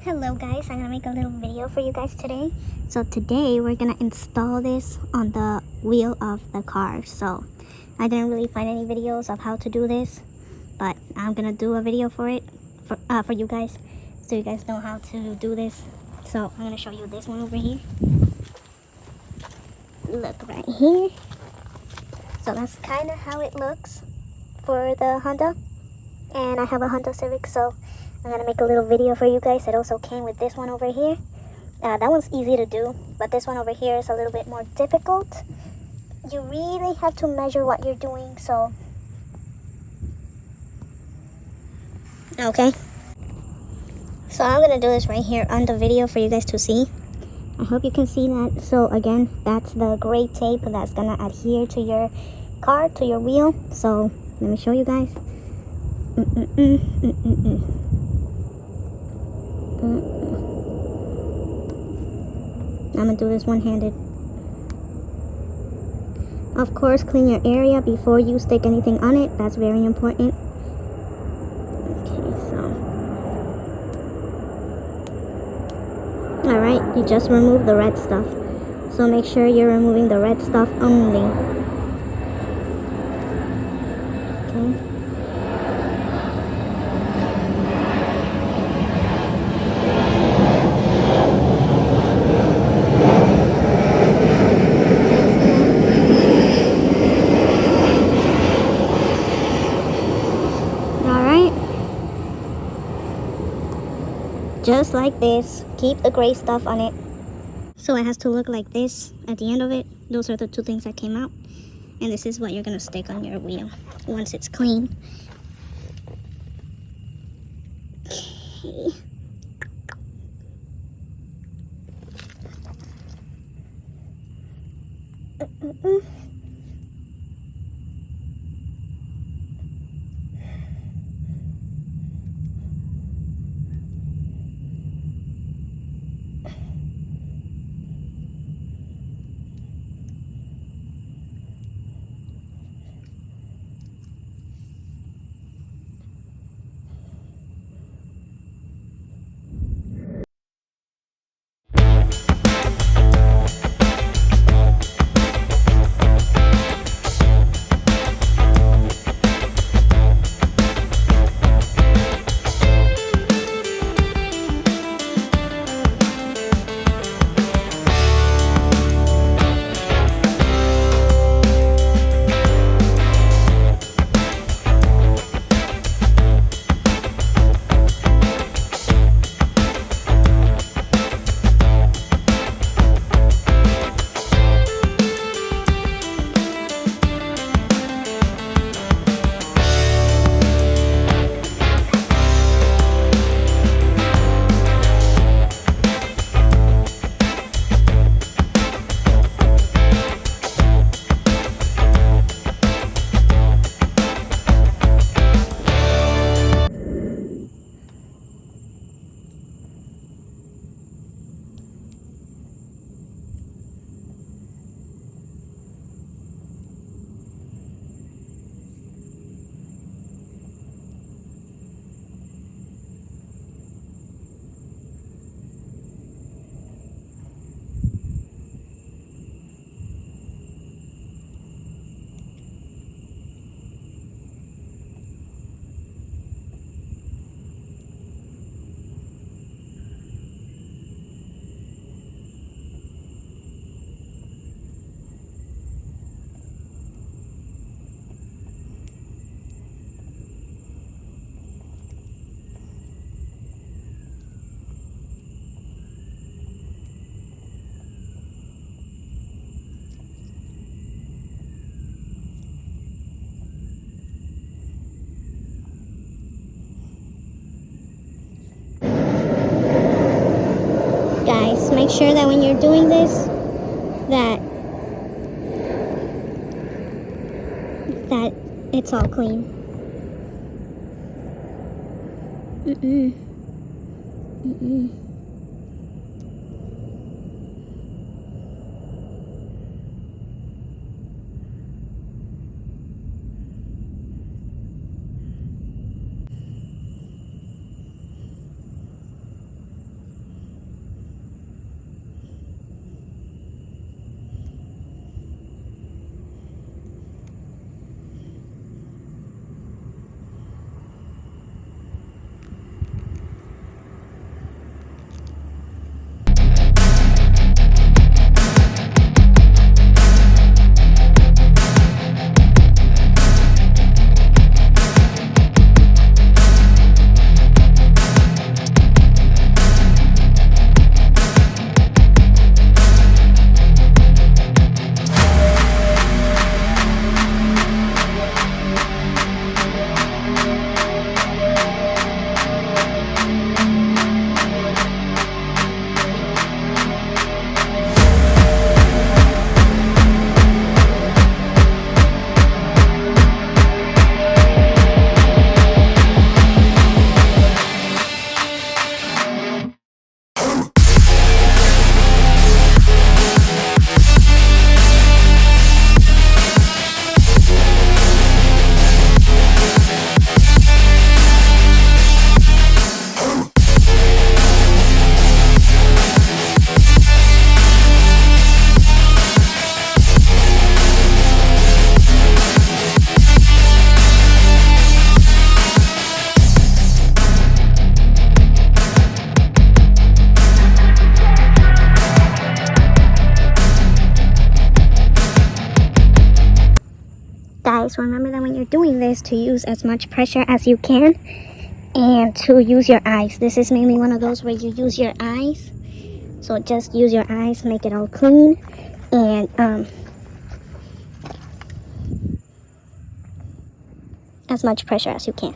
Hello guys, I'm gonna make a little video for you guys today. So today we're gonna install this on the wheel of the car. So I didn't really find any videos of how to do this, but I'm gonna do a video for it for you guys, so you guys know how to do this. So I'm gonna show you this one over here. Look right here. So that's kind of how it looks for the Honda, and I have a Honda Civic, so I'm gonna make a little video for you guys. It also came with this one over here. That one's easy to do, but this one over here is a little bit more difficult. You really have to measure what you're doing, so okay. So I'm gonna do this right here on the video for you guys to see. I hope you can see that. So again, that's the gray tape that's gonna adhere to your car, to your wheel. So let me show you guys. I'm gonna do this one-handed. Of course, clean your area before you stick anything on it. That's very important. Okay, so alright, you just remove the red stuff. So make sure you're removing the red stuff only. Okay. Just like this. Keep the gray stuff on it. So it has to look like this at the end of it. Those are the two things that came out. And this is what you're going to stick on your wheel once it's clean. Okay. Guys, make sure that when you're doing this, that it's all clean. you're doing this, to use as much pressure as you can, and to use your eyes. This is mainly one of those where you use your eyes. So just use your eyes, make it all clean, and as much pressure as you can.